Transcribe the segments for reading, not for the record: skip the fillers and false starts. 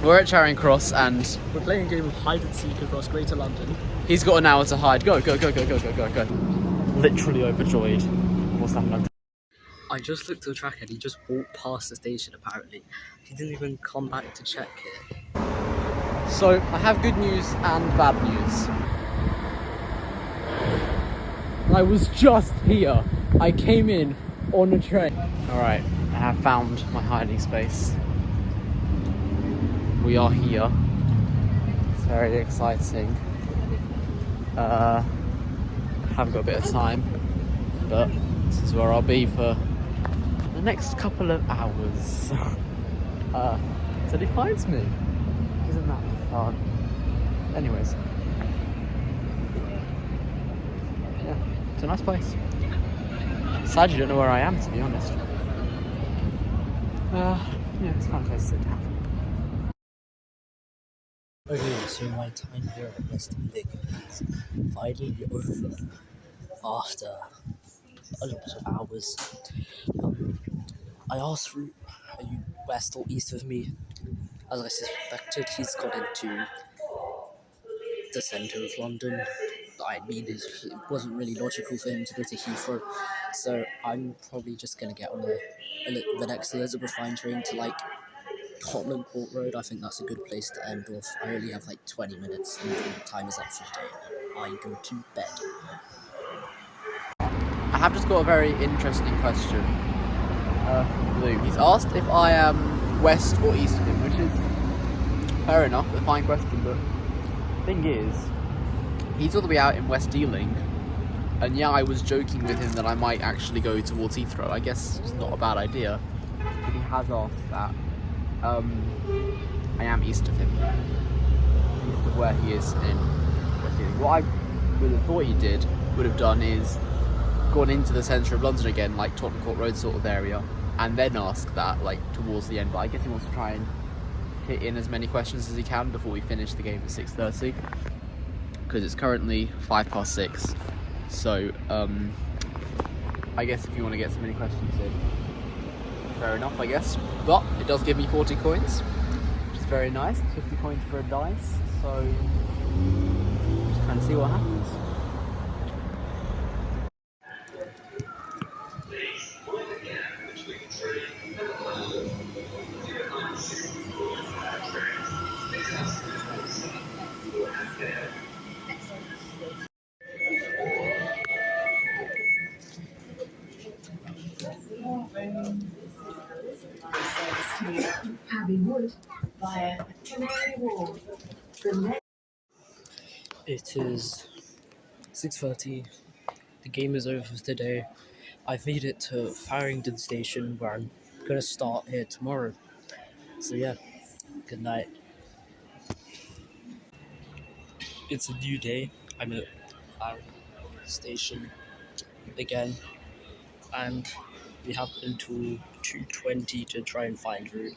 We're at Charing Cross and we're playing a game of hide and seek across Greater London. he's got an hour to hide. Go, go, go, go, go, go, go, go. Literally overjoyed. What's happening? I just looked at the tracker and he just walked past the station apparently. He didn't even come back to check it. So, I have good news and bad news. I was just here. I came in on a train. Alright, I have found my hiding space. We are here. It's very exciting. Haven't got a bit of time, but this is where I'll be for the next couple of hours. Till he finds me. Isn't that fun? Anyways. Yeah, it's a nice place. Sad you don't know where I am, to be honest. Yeah, it's a fun place to sit down. Okay, so my time here at Western Lake is finally over after a lot of hours. I asked Root, are you west or east of me? As I suspected, he's got into the centre of London. I mean, it wasn't really logical for him to go to Heathrow, so I'm probably just going to get on the next Elizabeth line train to like Tottenham Court Road. I think that's a good place to end off. I only have like 20 minutes and time is up for the day and I go to bed. I have just got a very interesting question from Blue. He's asked if I am west or east of him, which is fair enough, a fine question, but the thing is, he's all the way out in West Ealing, and yeah, I was joking with him that I might actually go towards Heathrow. I guess it's not a bad idea, but he has asked that. I am east of him, east of where he is in West Ealing. What I would have thought he would have done is gone into the centre of London again, like Tottenham Court Road sort of area, and then ask that like towards the end. But I guess he wants to try and fit in as many questions as he can before we finish the game at 6:30, because it's currently 6:05. So I guess if you want to get so many questions in, fair enough, I guess. But it does give me 40 coins, which is very nice. 50 coins for a dice, so just kind of see what happens. It is 6:30. The game is over for today. I've made it to Farringdon Station where I'm going to start here tomorrow. So yeah, good night. It's a new day. I'm at Farringdon Station again, and we have until 2:20 to try and find Root.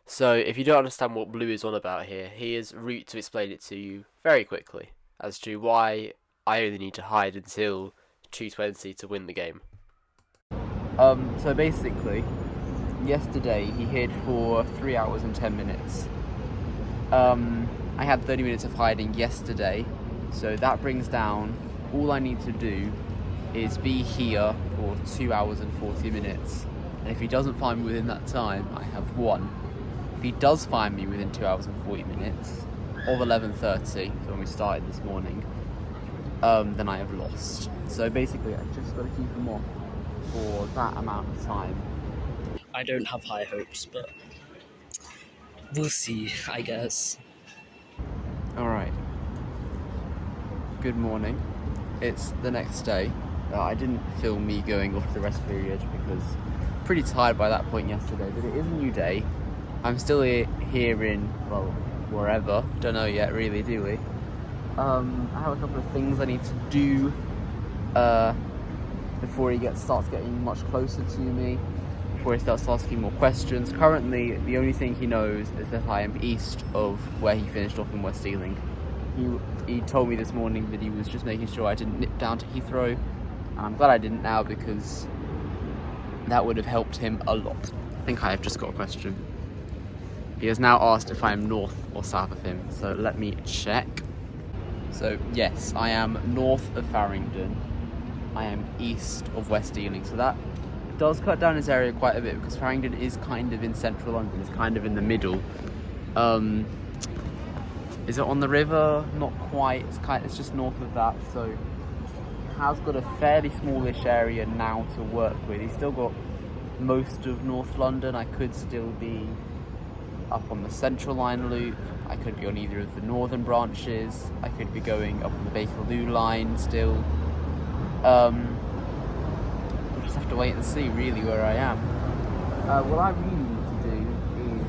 So, if you don't understand what Blue is on about here, he is Root to explain it to you very quickly as to why I only need to hide until 2:20 to win the game. So basically, yesterday he hid for 3 hours and 10 minutes. I had 30 minutes of hiding yesterday, so that brings down, all I need to do is be here for 2 hours and 40 minutes. And if he doesn't find me within that time, I have won. If he does find me within 2 hours and 40 minutes of 11:30, so when we started this morning, then I have lost. So basically, I've just got to keep him off for that amount of time. I don't have high hopes, but we'll see, I guess. Alright. Good morning. It's the next day. I didn't film me going off the rest period because I'm pretty tired by that point yesterday, but it is a new day. I'm still here in, well, wherever. Don't know yet, really, do we? I have a couple of things I need to do before he starts getting much closer to me, before he starts asking more questions. Currently, the only thing he knows is that I am east of where he finished off in West Ealing. He told me this morning that he was just making sure I didn't nip down to Heathrow, and I'm glad I didn't now, because that would have helped him a lot. I think I have just got a question. He has now asked if I am north or south of him, so let me check. So yes, I am north of Farringdon. I am east of West Ealing, so that does cut down his area quite a bit because Farringdon is kind of in central London. It's kind of in the middle. Is it on the river? Not quite. It's just north of that, so he has got a fairly smallish area now to work with. He's still got most of North London. I could still be up on the Central Line loop. I could be on either of the northern branches. I could be going up on the Bakerloo line still. We'll just have to wait and see really where I am. What I really need to do is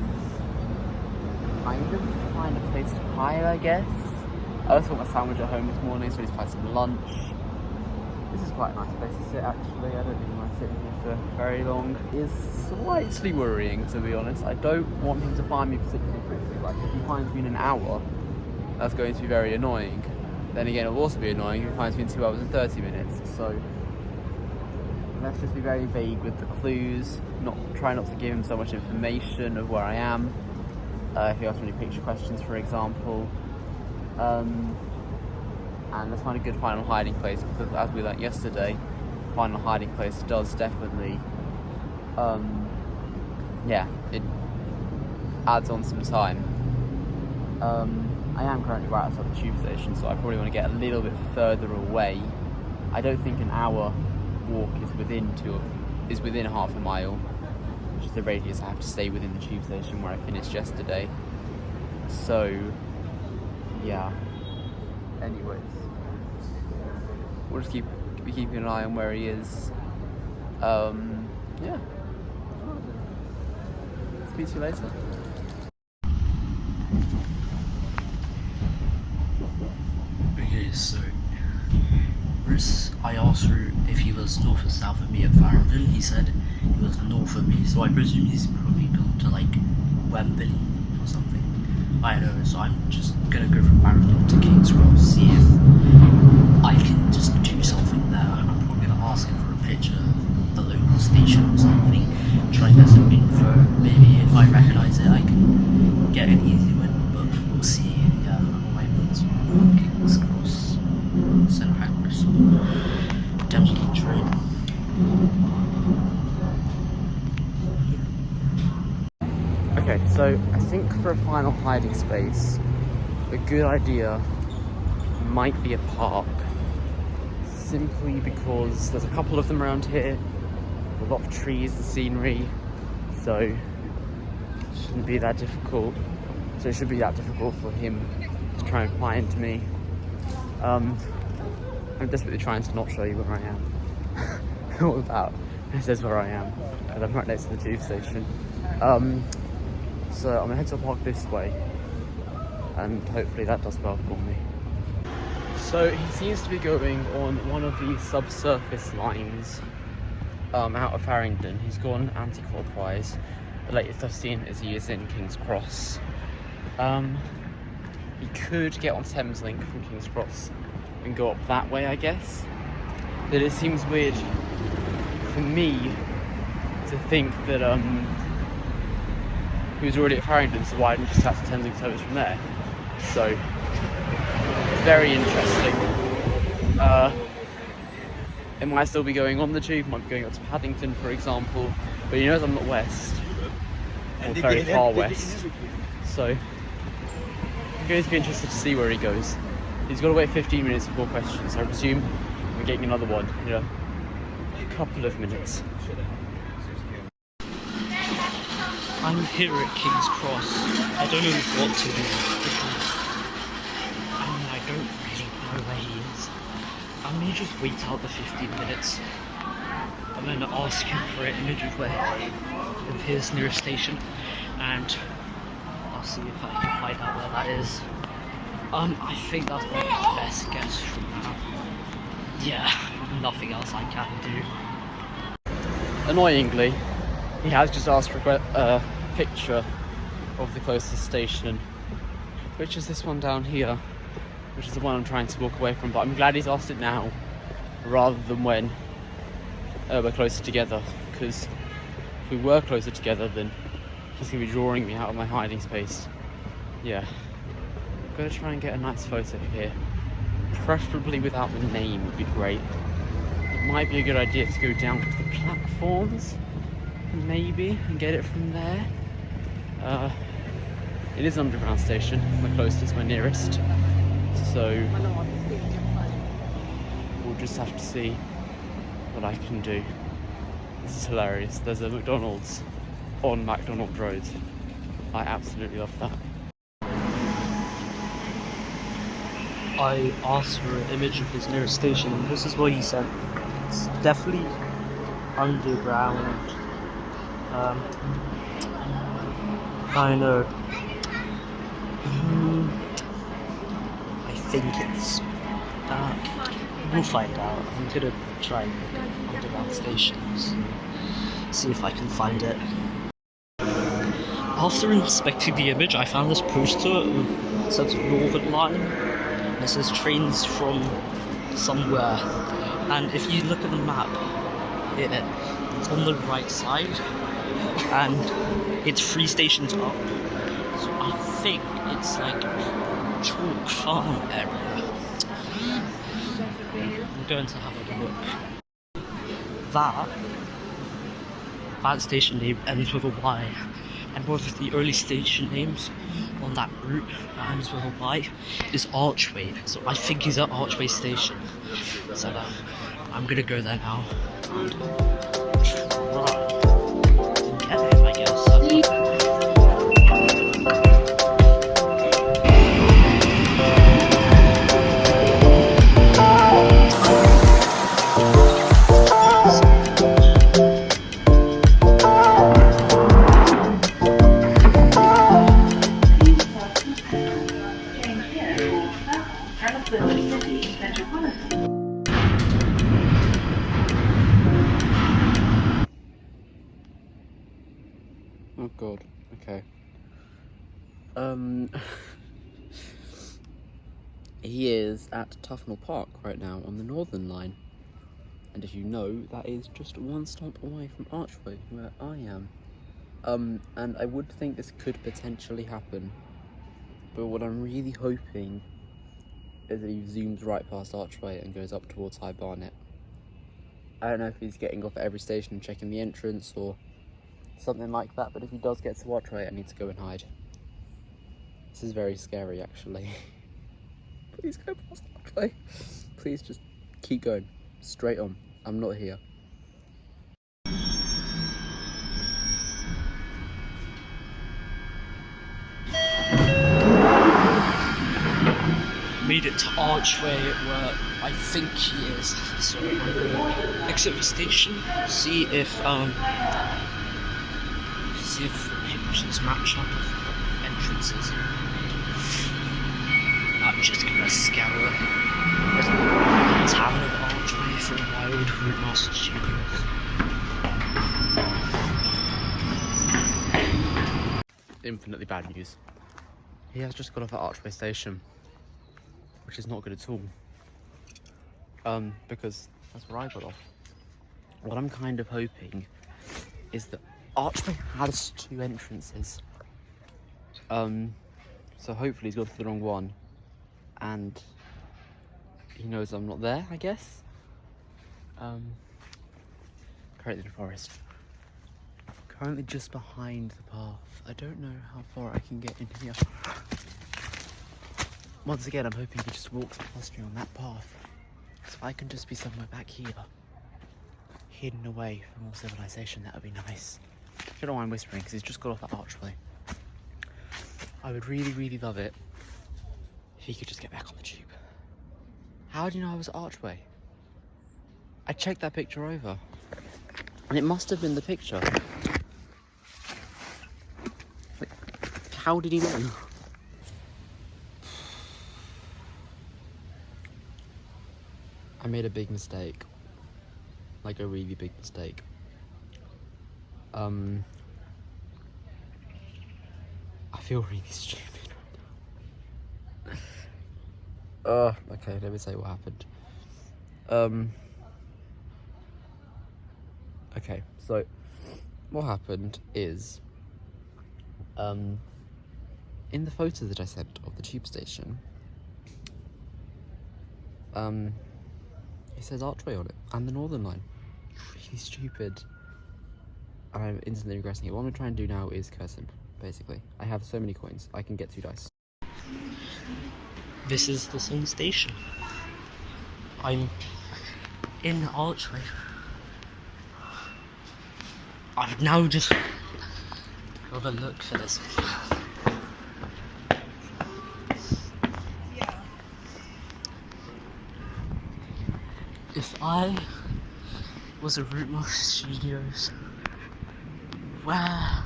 kind of find a place to hide, I guess. I also got my sandwich at home this morning, so I need to find some lunch. This is quite a nice place to sit actually. I don't really mind sitting here for very long. It's slightly worrying, to be honest. I don't want him to find me particularly quickly. Like if he finds me in an hour, that's going to be very annoying. Then again, it'll also be annoying if he finds me in 2 hours and 30 minutes. So let's just be very vague with the clues. Try not to give him so much information of where I am. If he asks me any picture questions, for example. And let's find a good final hiding place, because as we learnt yesterday, final hiding place does definitely, it adds on some time. I am currently right outside the tube station, so I probably want to get a little bit further away. I don't think an hour walk is within half a mile, which is the radius I have to stay within the tube station where I finished yesterday. So, yeah. Anyways, we'll just keep keeping an eye on where he is. Yeah. Speak to you later. Okay, so I asked Root if he was north or south of me at Farringdon. He said he was north of me, so I presume he's probably gone to like Wembley or something. I don't know, so I'm just gonna go from Farringdon to King's Cross, see if I can just do something there. I'm probably gonna ask him for a picture of the local station or something, try and get some info. Maybe if I recognise it, I can get an easy win, but we'll see. Yeah, I'm on my way to King's Cross, St Pancras, Thames King train. Okay, so I think for a final hiding space, a good idea might be a park. Simply because there's a couple of them around here, a lot of trees, the scenery, so it shouldn't be that difficult. So it should be that difficult for him to try and find me. I'm desperately trying to not show you where I am. All about this is where I am, and I'm right next to the tube station. So I'm gonna head to a park this way, and hopefully that does well for me. So he seems to be going on one of the subsurface lines out of Farringdon. He's gone anti-clockwise. The latest I've seen is he is in King's Cross. He could get on Thameslink from King's Cross and go up that way, I guess. But it seems weird for me to think that he was already at Farringdon, so why didn't he just catch the Thameslink service from there? So, very interesting. It might still be going on the tube, might be going up to Paddington, for example, but he knows I'm not west, or very far west, so I'm going to be interested to see where he goes. He's got to wait 15 minutes before questions, so I presume we're getting another one in a couple of minutes. I'm here at King's Cross. I don't know what to do because I don't really know where he is. I may just wait out the 15 minutes. I'm going to ask him for it midway of his nearest station, and I'll see if I can find out where that is. I think that's my best guess from now. Yeah, nothing else I can do. Annoyingly, he has just asked for a picture of the closest station, which is this one down here, which is the one I'm trying to walk away from, but I'm glad he's asked it now rather than when we're closer together, because if we were closer together then It's gonna be drawing me out of my hiding space. Yeah. I'm gonna try and get a nice photo here. Preferably without the name would be great. It might be a good idea to go down to the platforms, maybe, and get it from there. It is an underground station, my closest, my nearest. So we'll just have to see what I can do. This is hilarious. There's a McDonald's on McDonald Road. I absolutely love that. I asked for an image of his nearest station, and this is what he sent. It's definitely underground. Kind of. I think it's. We'll find out. I'm gonna try and look at underground stations and see if I can find it. After inspecting the image, I found this poster that says Northern Line. And it says trains from somewhere. And if you look at the map, it's on the right side, and it's 3 stations up. So I think it's like Chalk Farm area. I'm going to have a look. That station name ends with a Y, and one of the early station names on that route that ends with a Y is Archway. So I think he's at Archway Station. So I'm gonna go there now and try and get him, I guess. Oh god, okay. He is at Tufnell Park right now on the Northern Line. And if you know, that is just 1 stop away from Archway, where I am. And I would think this could potentially happen. But what I'm really hoping is that he zooms right past Archway and goes up towards High Barnet. I don't know if he's getting off at every station and checking the entrance or something like that, but if he does get to Archway, I need to go and hide. This is very scary, actually. Please go past Archway. Please just keep going. Straight on. I'm not here. Made it to Archway where I think he is. So I'm gonna exit the station, see if the pictures match up with entrances. I'm just gonna scour the town of Archway for my old Routemaster studios. Infinitely bad news. He has just got off at Archway Station, which is not good at all. Because that's where I got off. What I'm kind of hoping is that Archway has 2 entrances. So hopefully he's gone for the wrong one, and he knows I'm not there, I guess. Currently in the forest. Currently just behind the path. I don't know how far I can get in here. Once again, I'm hoping he just walks past me on that path. So if I can just be somewhere back here, hidden away from all civilization, that would be nice. I don't know why I'm whispering, because he's just got off at Archway. I would really, really love it if he could just get back on the tube. How do you know I was at Archway? I checked that picture over, and it must have been the picture. Like, how did he know? I made a big mistake. Like a really big mistake. I feel really stupid right now. Okay, let me say what happened. Okay, so what happened is In the photo that I sent of the tube station, it says Archway on it, and the Northern Line. Really stupid. I'm instantly regretting it. What I'm gonna try and do now is curse him, basically. I have so many coins, I can get 2 dice. This is the same station. I'm in Archway. I've now just got to look for this. If I was a Routemaster Studios, where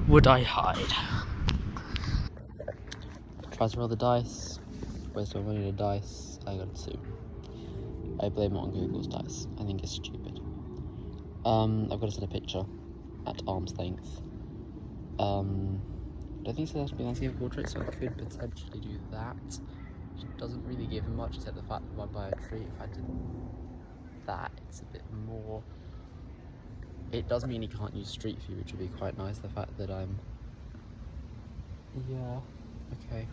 would I hide? Try to roll the dice, waste my money on dice, I got 2. I blame it on Google's dice. I think it's stupid. I've got to set a picture at arm's length. I don't think so that's be landscape portrait, so I could potentially do that. Which doesn't really give much except the fact that if I buy a tree, if I did that, it's a bit more. It does mean you can't use Street View, which would be quite nice. The fact that I'm. Yeah. Okay.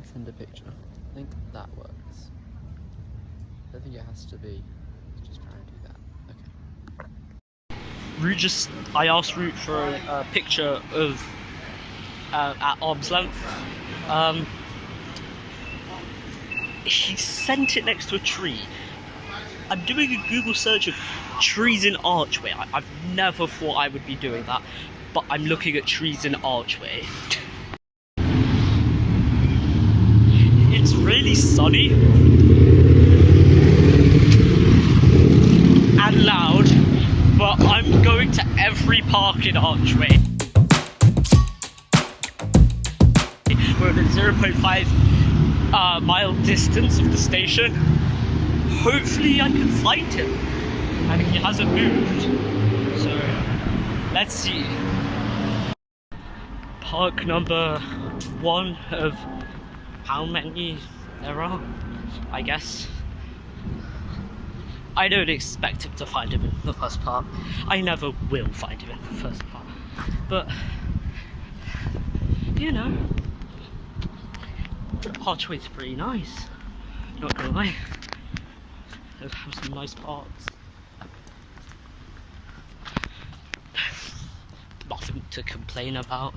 I send a picture. I think that works. I don't think it has to be. Let's just try and do that. Okay. I asked Root for a picture of at arm's length. He sent it next to a tree. I'm doing a Google search of trees in Archway. I've never thought I would be doing that, but I'm looking at trees in Archway. It's really sunny and loud, but I'm going to every park in Archway. We're at a 0.5 mile distance of the station. Hopefully I can find him, and he hasn't moved, so let's see. Park number 1 of how many there are, I guess. I don't expect him to find him in the first part. I never will find him in the first part, but you know, Archway's pretty nice, not gonna lie. They have some nice parks. Nothing to complain about.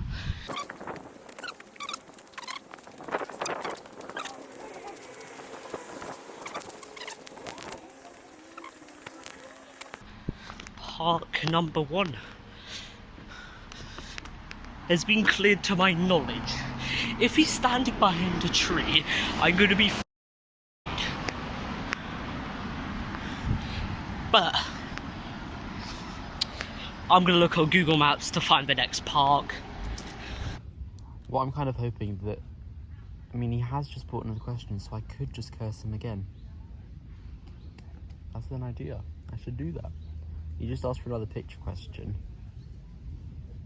Park number 1 has been cleared to my knowledge. If he's standing behind a tree, I'm going to be but I'm going to look on Google Maps to find the next park. Well, I'm kind of hoping that. I mean, he has just put another question, so I could just curse him again. That's an idea. I should do that. He just asked for another picture question.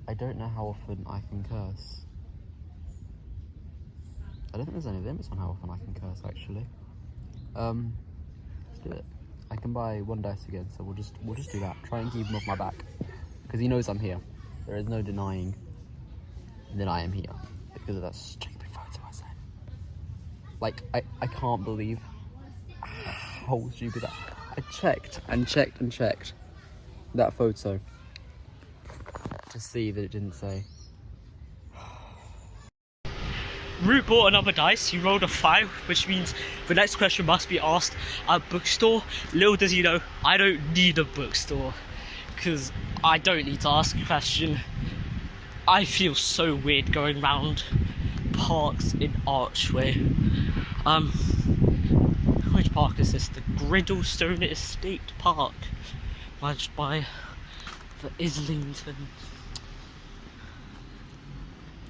I don't know how often I can curse. I don't think there's any limits on how often I can curse, actually. Let's do it. I can buy 1 dice again, so we'll just do that. Try and keep him off my back, because he knows I'm here. There is no denying that I am here because of that stupid photo I sent. Like, I can't believe how stupid that. I checked and checked and checked that photo to see that it didn't say. Root bought another dice. He rolled a 5, which means the next question must be asked at a bookstore. Little does he know, I don't need a bookstore, because I don't need to ask a question. I feel so weird going round parks in Archway. Which park is this? The Griddlestone Estate Park, managed by the Islington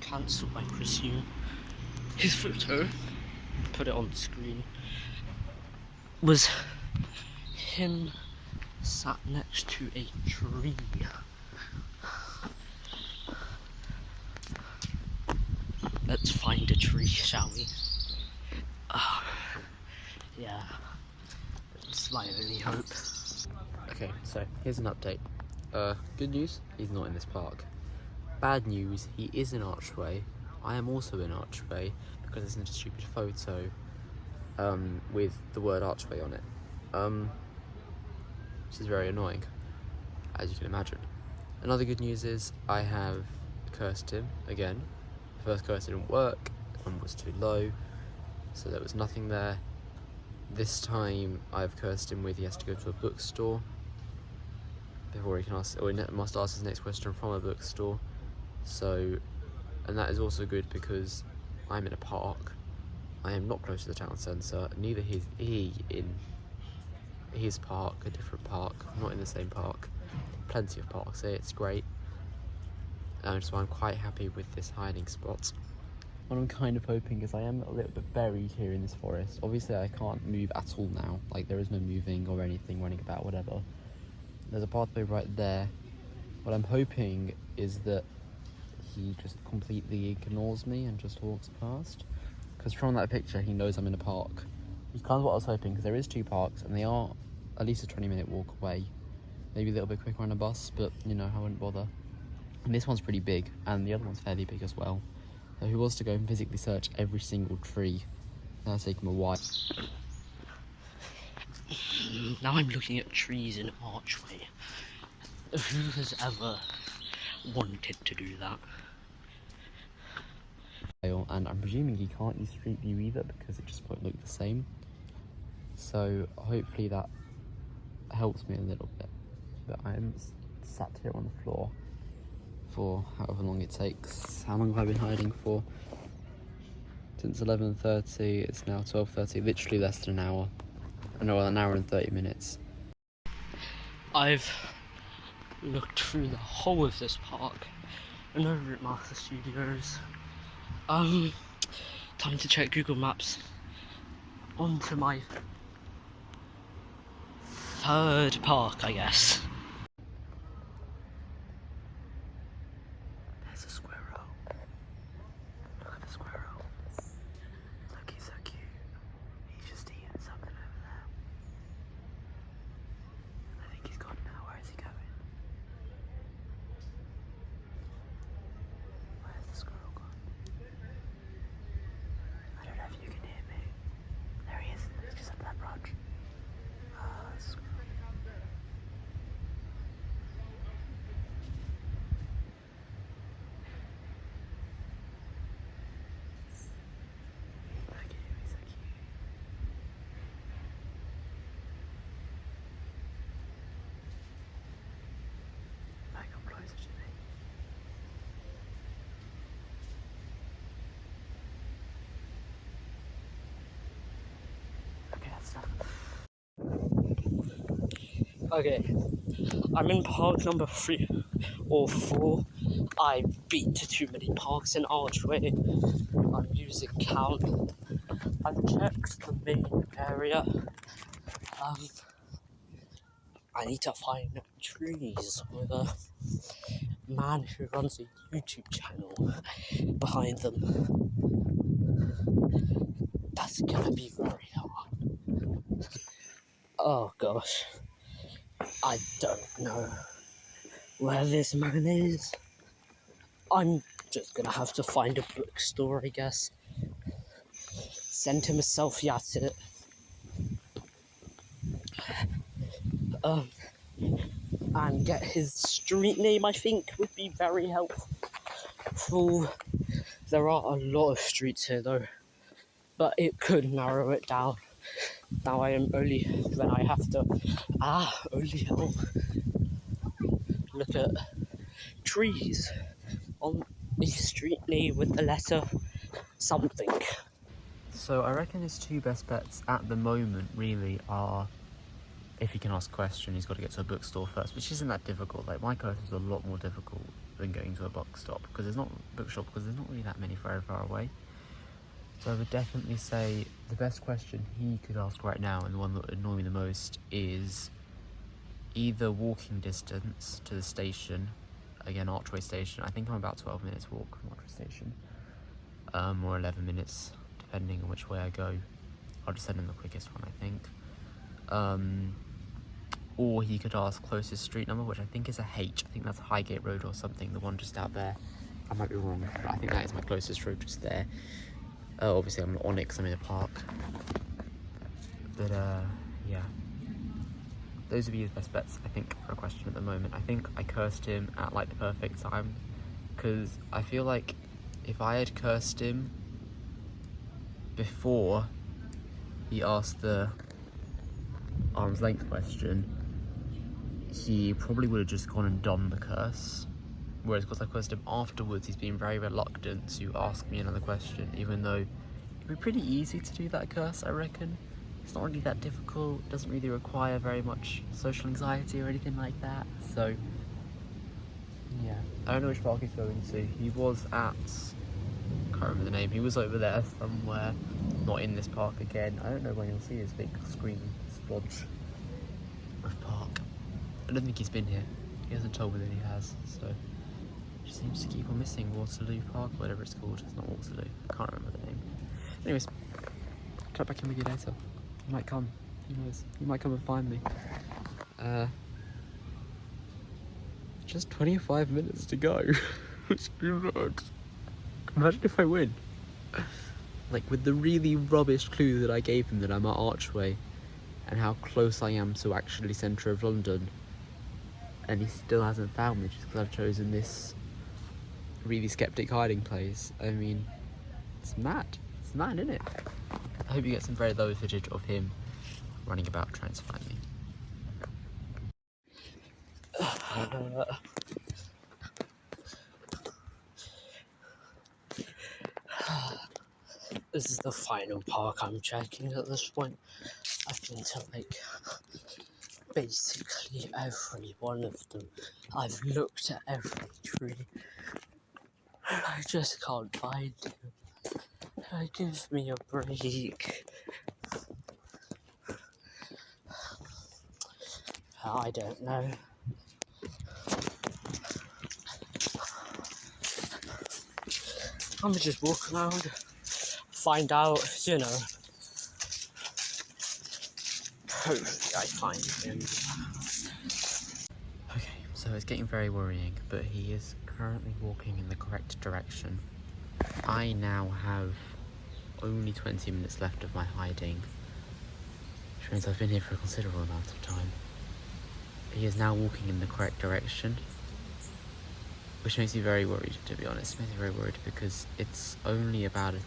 Council, I presume. His photo, put it on the screen, was him sat next to a tree. Let's find a tree, shall we? Yeah, it's my only hope. Okay, so here's an update. Good news, he's not in this park. Bad news, he is in Archway. I am also in Archway because there's a stupid photo with the word Archway on it. Which is very annoying, as you can imagine. Another good news is I have cursed him again. The first curse didn't work, the one was too low, so there was nothing there. This time I've cursed him with he has to go to a bookstore before he can ask, or he must ask his next question from a bookstore. So, and that is also good because I'm in a park. I am not close to the town centre, neither is he in his park, a different park, not in the same park. Plenty of parks here, it's great. So I'm quite happy with this hiding spot. What I'm kind of hoping is I am a little bit buried here in this forest. Obviously I can't move at all now, like there is no moving or anything, running about, whatever. There's a pathway right there. What I'm hoping is that he just completely ignores me and just walks past. Because from that picture he knows I'm in a park. Which is kind of what I was hoping, because there is 2 parks and they are at least a 20-minute walk away. Maybe a little bit quicker on a bus, but you know, I wouldn't bother. And this one's pretty big, and the other one's fairly big as well. So who wants to go and physically search every single tree? That'll take him a while. Now I'm looking at trees in Archway. Who has ever wanted to do that? And I'm presuming he can't use Street View either because it just won't look the same. So hopefully that helps me a little bit. But I'm sat here on the floor for however long it takes. How long have I been hiding for? Since 11:30, it's now 12:30, literally less than an hour. No, an hour and 30 minutes. I've looked through the whole of this park. No Routemaster Studios. Time to check Google Maps. On to my 3rd park, I guess. There's a squirrel. Look at the squirrel. Look, he's so cute. He's just eating something over there. I think he's gone now. Where is he going? Where's the squirrel gone? I don't know if you can hear me. There he is. He's just up that branch. There's a squirrel. Look at him, he's so cute. I come closer to me. Okay, that's enough. Okay, I'm in park number 3 or 4. I beat too many parks in Archway. I'm using count. I've checked the main area. I need to find trees with a man who runs a YouTube channel behind them. That's gonna be very hard. Oh gosh. I don't know where this man is. I'm just gonna have to find a bookstore, I guess. Send him a selfie at it. And get his street name, I think, would be very helpful. There are a lot of streets here though, but it could narrow it down. Now I am only when I have to only look at trees on a street name with the letter something. So I reckon his 2 best bets at the moment really are, if he can ask a question, he's got to get to a bookstore first, which isn't that difficult. Like, my curse is a lot more difficult than going to a bookstop, because there's not really that many very far away. So I would definitely say the best question he could ask right now, and the one that would annoy me the most, is either walking distance to the station, again Archway Station. I think I'm about 12 minutes walk from Archway Station, or 11 minutes, depending on which way I go. I'll just send him the quickest one, I think. or he could ask closest street number, which I think is a H. I think that's Highgate Road or something, the one just out there. I might be wrong, but I think that is my closest road just there. Obviously I'm not on it because I'm in a park. But yeah. Those would be his best bets, I think, for a question at the moment. I think I cursed him at like the perfect time, because I feel like if I had cursed him before he asked the arm's length question, he probably would have just gone and done the curse. Whereas because I cursed him afterwards, he's been very reluctant to ask me another question, even though it'd be pretty easy to do that curse, I reckon. It's not really that difficult, it doesn't really require very much social anxiety or anything like that, so yeah. I don't know which park he's going to. He was at, can't remember the name, he was over there somewhere, not in this park again. I don't know when you'll see his big screen splodge of park. I don't think he's been here. He hasn't told me that he has, so he seems to keep on missing Waterloo Park, whatever it's called. It's not Waterloo, I can't remember the name. Anyways, check back in with you later. He might come, who knows? He might come and find me. Just 25 minutes to go. Which imagine if I win. Like, with the really rubbish clue that I gave him that I'm at Archway and how close I am to actually centre of London, and he still hasn't found me just because I've chosen this really skeptic hiding place. I mean, it's mad. It's mad, isn't it? I hope you get some very low footage of him running about trying to find me. This is the final park I'm checking at this point. I've been to like basically every one of them. I've looked at every tree. I just can't find him. Give me a break. I don't know. I'm gonna just walk around, find out, you know. Hopefully I find him. Okay, so it's getting very worrying, but he is currently walking in the correct direction. I now have only 20 minutes left of my hiding, which means I've been here for a considerable amount of time. He is now walking in the correct direction, which makes me very worried, to be honest. It makes me very worried because it's only about a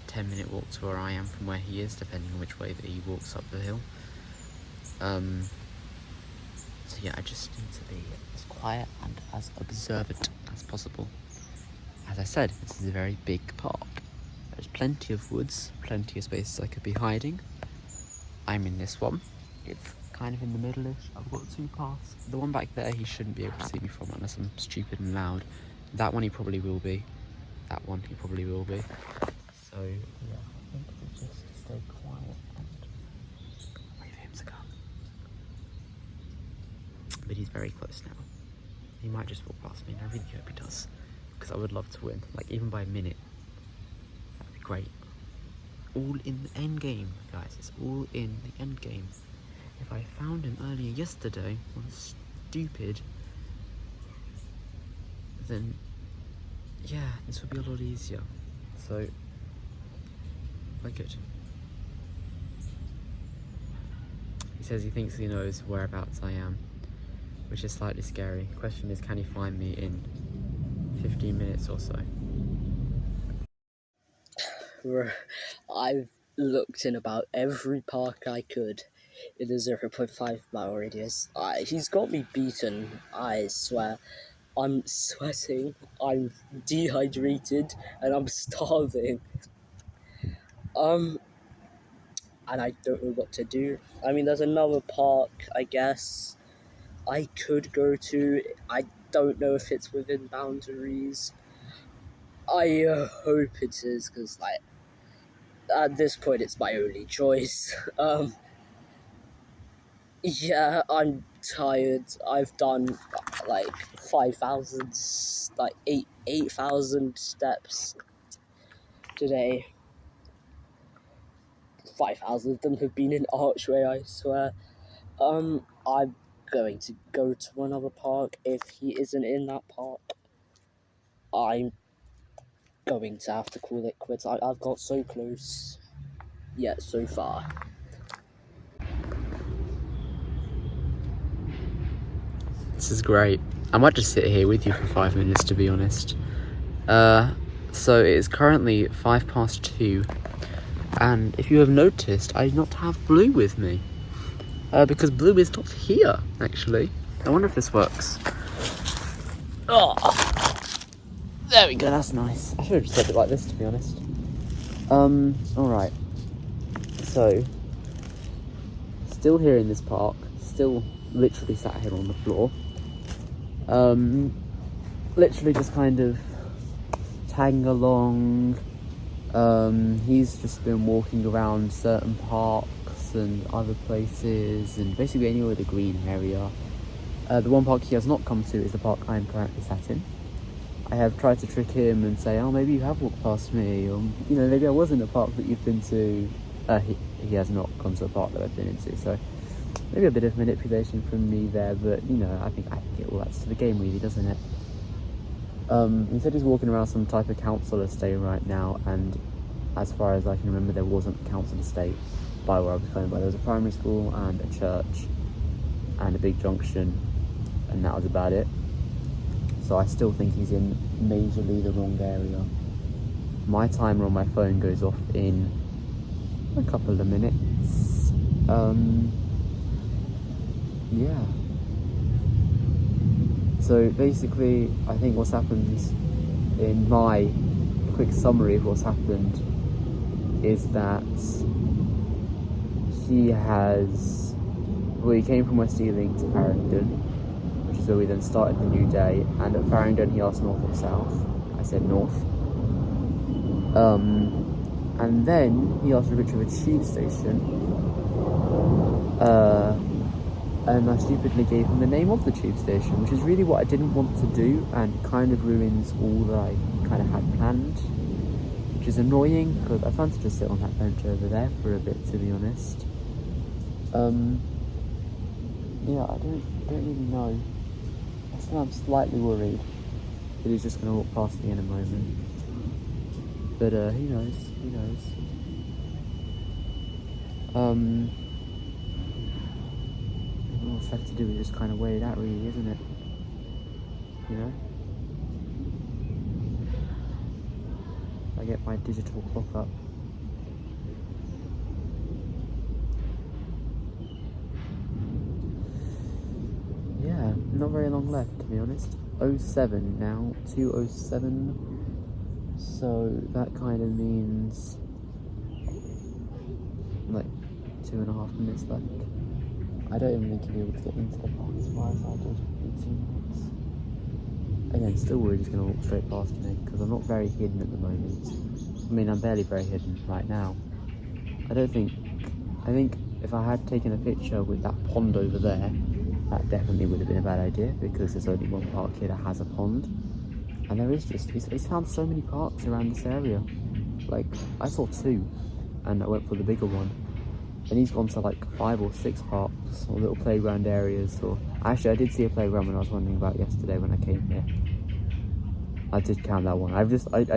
10-minute walk to where I am from where he is, depending on which way that he walks up the hill. So yeah, I just need to be as quiet and as observant as possible. As I said, this is a very big park. There's plenty of woods, plenty of spaces I could be hiding. I'm in this one. It's kind of in the middle-ish. I've got two paths. The one back there he shouldn't be able to see me from unless I'm stupid and loud. That one he probably will be. That one he probably will be. So yeah, I think we'll just stay quiet and wait for him to come. But he's very close now. He might just walk past me, and I really hope he does, because I would love to win, like even by a minute. That'd be great. All in the end game, guys. It's all in the end game. If I found him earlier yesterday, or stupid, then yeah, this would be a lot easier. So, we're good. He says he thinks he knows whereabouts I am, which is slightly scary. The question is, can he find me in 15 minutes or so? I've looked in about every park I could in a 0.5 mile radius. He's got me beaten, I swear. I'm sweating, I'm dehydrated, and I'm starving. And I don't know what to do. I mean, there's another park, I guess, I could go to. I don't know if it's within boundaries. I hope it is, because, like, at this point, it's my only choice. Yeah, I'm tired. I've done, like, 5,000, like, 8,000 steps today. 5,000 of them have been in Archway, I swear. I'm going to go to another park. If he isn't in that park, I'm going to have to call it quits. I've got so close, yet so far. This is great. I might just sit here with you for 5 minutes, to be honest. So it is currently 2:05, and if you have noticed, I do not have Blue with me. Because Blue is not here, actually. I wonder if this works. Oh, there we go, that's nice. I should have just said it like this, to be honest. Alright. So, still here in this park, still literally sat here on the floor. Literally just kind of tagging along. He's just been walking around certain parks and other places, and basically anywhere with a green area. The one park he has not come to is the park I am currently sat in. I have tried to trick him and say, oh, maybe you have walked past me, or, you know, maybe I was in a park that you've been to. He has not gone to a park that I've been into, so maybe a bit of manipulation from me there, but, you know, I think it all adds to the game, really, doesn't it? He said he's walking around some type of council estate right now, and as far as I can remember, there wasn't a council estate by where I was going by. There was a primary school and a church and a big junction, and that was about it. So I still think he's in majorly the wrong area. My timer on my phone goes off in a couple of minutes. Yeah. So basically, I think what's happened, in my quick summary of what's happened, is that he came from West Ealing to Farringdon, which is where we then started the new day, and at Farringdon he asked north or south. I said north. And then he asked for a picture of a tube station, and I stupidly gave him the name of the tube station, which is really what I didn't want to do, and kind of ruins all that I kind of had planned, which is annoying, because I planned to just sit on that bench over there for a bit, to be honest. Yeah, I don't really know. I'm slightly worried that he's just going to walk past me in a moment. But who knows? All it's left to do is just kind of wait it out, really, isn't it? You know? I get my digital clock up. Yeah, not very long left, to be honest. 07 now, 2:07. So that kind of means like 2.5 minutes left. I don't even think he'll be able to get into the park as far as I did in 2 minutes. Again, still worried he's going to walk straight past me, because I'm not very hidden at the moment. I mean, I'm barely very hidden right now. I think if I had taken a picture with that pond over there, that definitely would have been a bad idea, because there's only one park here that has a pond. And there is he's found so many parks around this area. Like, I saw 2, and I went for the bigger one. And he's gone to like 5 or 6 parks, or little playground areas, or... Actually, I did see a playground when I was wandering about yesterday when I came here. I did count that one. I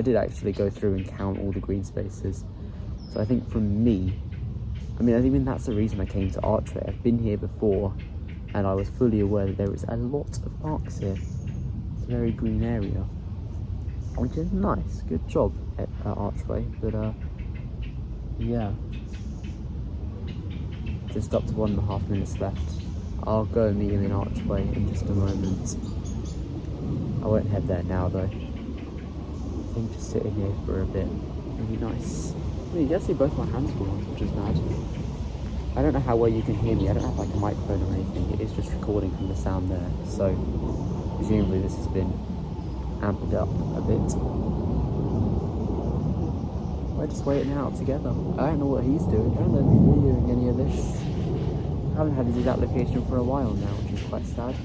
did actually go through and count all the green spaces. So I think from me, I mean, even that's the reason I came to Archway. I've been here before, and I was fully aware that there is a lot of parks here. It's a very green area, which is nice. Good job at Archway, but yeah. Just up to 1.5 minutes left. I'll go and meet him in Archway in just a moment. I won't head there now though. I think just sitting here for a bit would be nice. I mean, you can see both my hands were on, which is mad. I don't know how well you can hear me. I don't have like a microphone or anything. It is just recording from the sound there. So presumably this has been amped up a bit. We're just waiting it out together. I don't know what he's doing. I don't know if he's doing any of this. I haven't had his exact location for a while now, which is quite sad.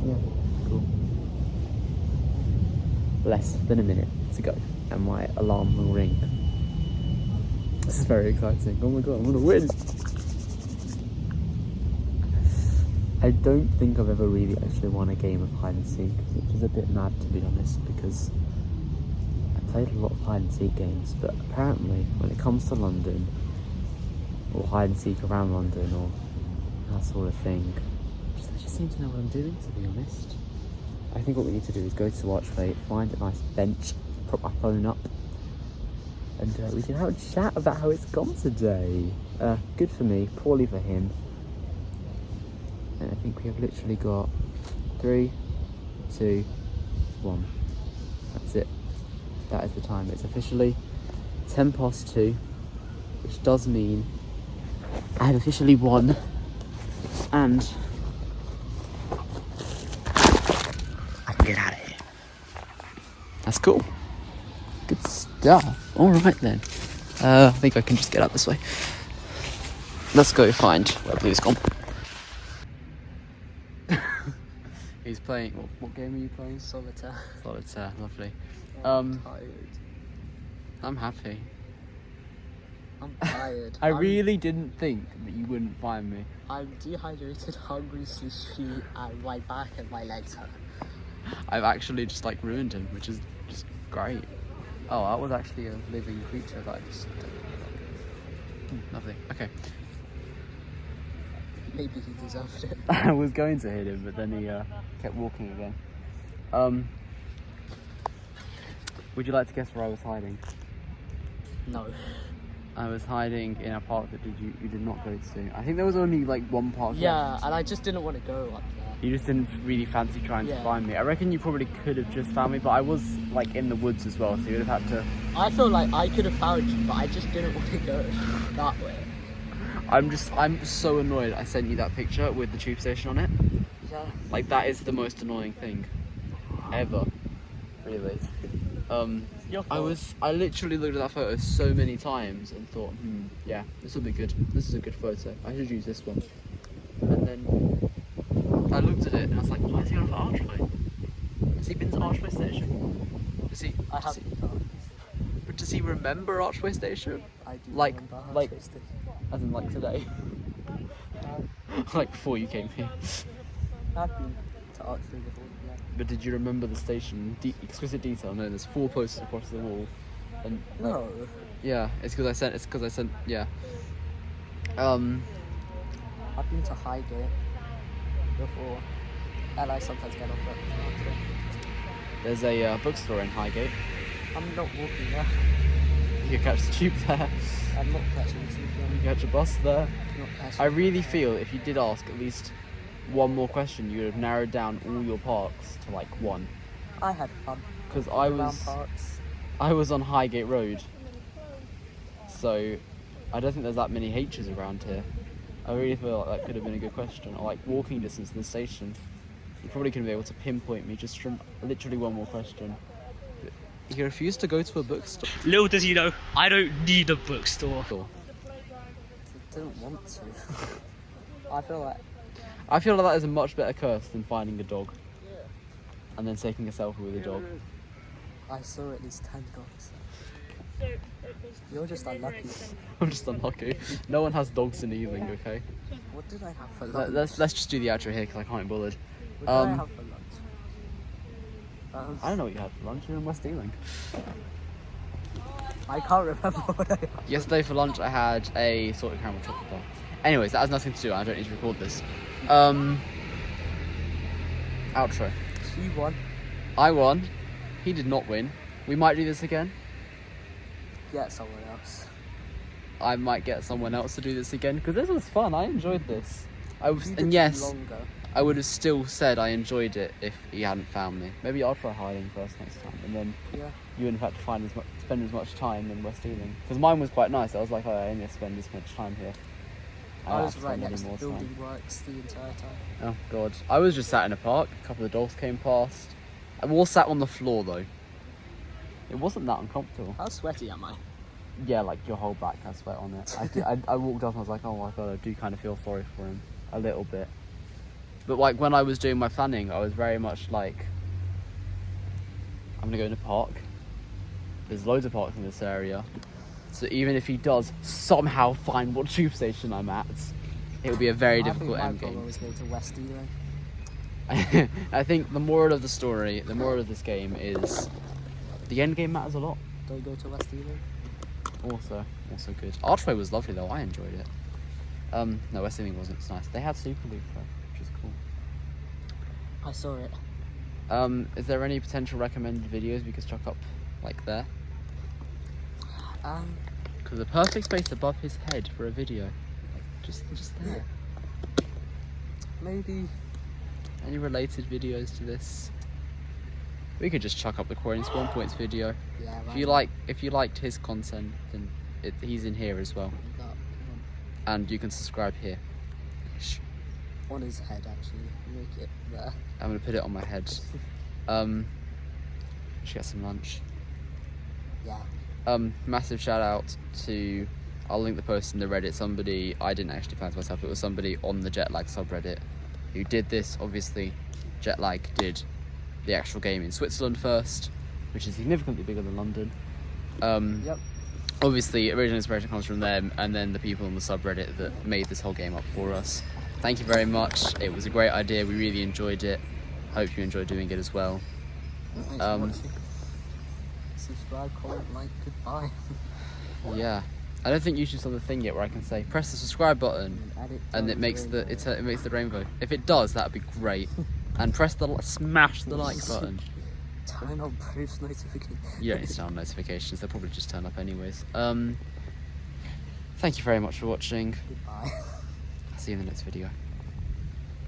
Yeah, cool. Less than a minute to go, and my alarm will ring. This is very exciting. Oh my god, I'm gonna win! I don't think I've ever really actually won a game of hide and seek, which is a bit mad to be honest, because I played a lot of hide and seek games, but apparently when it comes to London, or hide and seek around London, or that sort of thing, I just seem to know what I'm doing, to be honest. I think what we need to do is go to Archway, find a nice bench, prop my phone up, and we can have a chat about how it's gone today. Good for me, poorly for him. And I think we have literally got 3, 2, 1. That's it. That is the time. It's officially 10 past 2, which does mean I have officially won, and I can get out of here. That's cool. Good stuff. Alright then. I think I can just get out this way. Let's go find where Blue's gone. He's playing. What game are you playing? Solitaire. Solitaire, lovely. I'm tired. I'm happy. I'm tired. I really didn't think that you wouldn't find me. I'm dehydrated, hungry, sleepy, and my back and my legs hurt. I've actually just like ruined him, which is just great. Oh, that was actually a living creature that I just. Lovely. Okay. Maybe he deserved it. I was going to hit him, but then he kept walking again. Would you like to guess where I was hiding? No. I was hiding in a park that you did not go to. I think there was only like one park Yeah, left. and I just didn't want to go up there. You just didn't really fancy trying to find me. I reckon you probably could have just found me, but I was like in the woods as well, so you would have had to. I feel like I could have found you, but I just didn't want to go that way. I'm so annoyed I sent you that picture with the tube station on it. Yeah. Like that is the most annoying thing ever. Really. Your fault. I literally looked at that photo so many times and thought, yeah, this will be good. This is a good photo. I should use this one. And then I looked at it and I was like, why is he on Archway? Has he been to Archway Station? I have Does he remember Archway Station? I do Like- remember how like- twisted. As in like today? Like before you came here. I've been to Archway before, yeah. But did you remember the station? Exquisite detail. No, there's 4 posters across the wall. And No. yeah, it's because I sent. Yeah. I've been to Highgate before, and I sometimes get off at Archway. There's a bookstore in Highgate. I'm not walking there. You can catch the tube there. I'm not catching the tube You there. can catch a bus there. I'm not catching I really feel if you did ask at least one more question, you would have narrowed down all your parks to like 1. I had fun. Because Around parks. I was on Highgate Road, so I don't think there's that many H's around here. I really feel like that could have been a good question, or like walking distance to the station. You probably couldn't be able to pinpoint me just from literally one more question. But he refused to go to a bookstore. Little does he know, I don't need a bookstore. I didn't want to. I feel like that is a much better curse than finding a dog and then taking a selfie with a dog. I saw at least 10 dogs. You're just unlucky. I'm just unlucky. No one has dogs in Ealing, okay? What did I have for lunch? Let's just do the outro here because I can't be bothered. What did I have for lunch? I don't know what you had for lunch. You're in West Ealing. I can't remember what I had. Yesterday for lunch I had a salted caramel chocolate bar. Anyways, that has nothing to do. I don't need to record this. Outro. You won. I won. He did not win. We might do this again. Get someone else. I might get someone else to do this again because this was fun. I enjoyed this. You did And yes, longer. I would have still said I enjoyed it if he hadn't found me. Maybe I'll try hiding first next time, and then Yeah. you wouldn't have had to spend as much time in West Ealing. Because mine was quite nice. I was like, oh, I only spend this much time here. I don't was have to right spend any next to more building time. works the entire time. Oh god, I was just sat in a park. A couple of dogs came past. I all sat on the floor though. It wasn't that uncomfortable. How sweaty am I? Yeah, like your whole back has sweat on it. I walked up and I was like, oh my god, I do kind of feel sorry for him a little bit. But like when I was doing my planning, I was very much like, I'm gonna go in a park. There's loads of parks in this area. So even if he does somehow find what tube station I'm at, it will be a very I think difficult my end problem game. was go to West Elo. I think the moral of the story, the moral of this game is the end game matters a lot. Don't go to West Elo. Also good. Archway was lovely though. I enjoyed it. No, West Ealing wasn't. It's nice. They had Super League though, which is cool. I saw it. Is there any potential recommended videos we could chuck up, like there? Because the perfect space above his head for a video, like just there. Maybe. Any related videos to this? We could just chuck up the Quarrying Spawn Points video. Yeah. If you liked his content, then he's in here as well, and you can subscribe here. On his head, actually. Make it there. I'm gonna put it on my head. Should get some lunch. Yeah. Massive shout out to, I'll link the post in the Reddit, somebody, I didn't actually plan to myself, it was somebody on the Jetlag subreddit who did this. Obviously, Jetlag did the actual game in Switzerland first, which is significantly bigger than London. Yep. Obviously, original inspiration comes from them, and then the people on the subreddit that made this whole game up for us. Thank you very much. It was a great idea. We really enjoyed it. Hope you enjoyed doing it as well. Thanks for watching. Subscribe, comment, like, goodbye. Yeah, I don't think YouTube's on the thing yet where I can say press the subscribe button and it makes the rainbow. If it does, that'd be great. And smash the like button. Turn on post notifications. You don't need to turn on notifications. They'll probably just turn up anyways. Thank you very much for watching. Goodbye. See you in the next video.